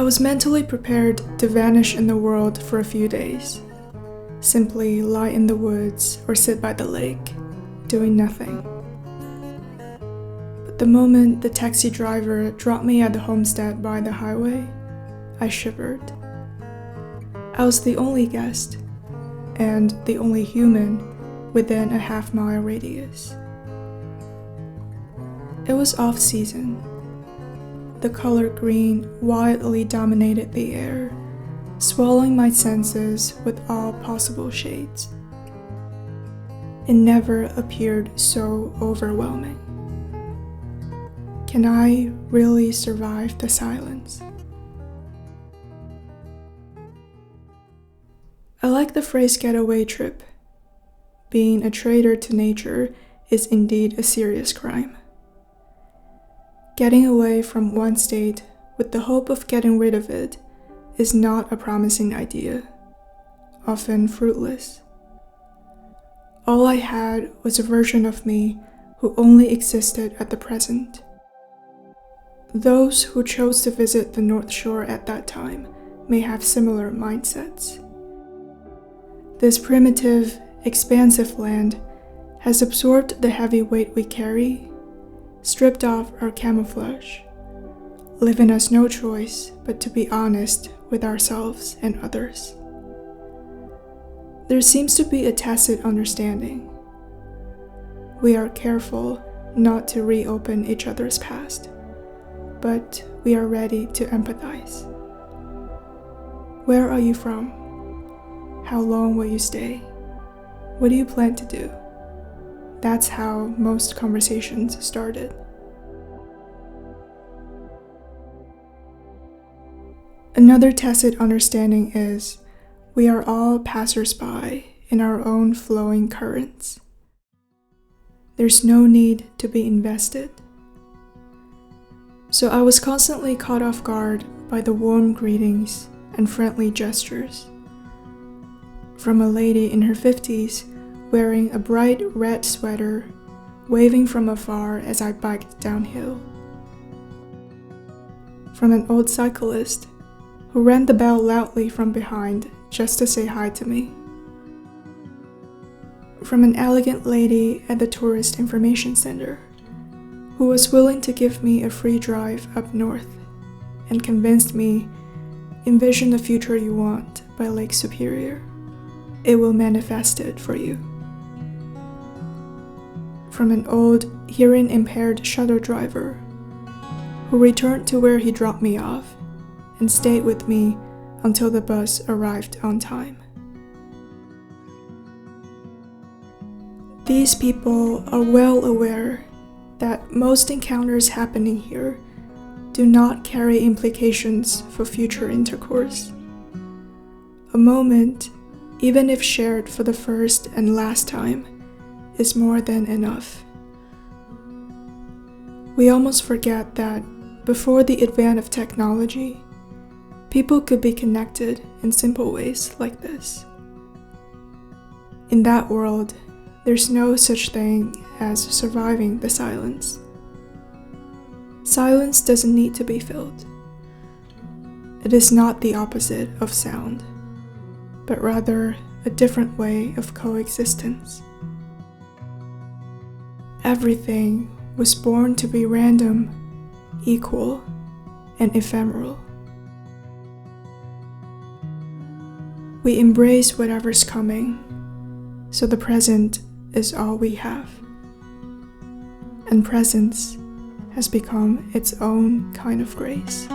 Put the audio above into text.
was mentally prepared to vanish in the world for a few days. Simply lie in the woods or sit by the lake, doing nothing. But the moment the taxi driver dropped me at the homestead by the highway, I shivered. I was the only guest, and the only human within a half-mile radius. It was off-season. The color green wildly dominated the air, swallowing my senses with all possible shades. It never appeared so overwhelming. Can I really survive the silence? I like the phrase getaway trip. Being a traitor to nature is indeed a serious crime. Getting away from one state with the hope of getting rid of it is not a promising idea, often fruitless. All I had was a version of me who only existed at the present. Those who chose to visit the North Shore at that time may have similar mindsets. This primitive, expansive land has absorbed the heavy weight we carry, stripped off our camouflage, leaving us no choice but to be honest with ourselves and others. There seems to be a tacit understanding. We are careful not to reopen each other's past, but we are ready to empathize. Where are you from? How long will you stay? What do you plan to do? That's how most conversations started. Another tacit understanding is we are all passers-by in our own flowing currents. There's no need to be invested. So I was constantly caught off guard by the warm greetings and friendly gestures. From a lady in her 50s wearing a bright red sweater, waving from afar as I biked downhill. From an old cyclist who rang the bell loudly from behind just to say hi to me. From an elegant lady at the Tourist Information Center who was willing to give me a free drive up north and convinced me, envision the future you want by Lake Superior. It will manifest it for you. From an old, hearing-impaired shuttle driver who returned to where he dropped me off and stayed with me until the bus arrived on time. These people are well aware that most encounters happening here do not carry implications for future intercourse. A moment, even if shared for the first and last time, is more than enough. We almost forget that before the advent of technology, people could be connected in simple ways like this. In that world, there's no such thing as surviving the silence. Silence doesn't need to be filled. It is not the opposite of sound, but rather a different way of coexistence. Everything was born to be random, equal, and ephemeral. We embrace whatever's coming, so the present is all we have. And presence has become its own kind of grace.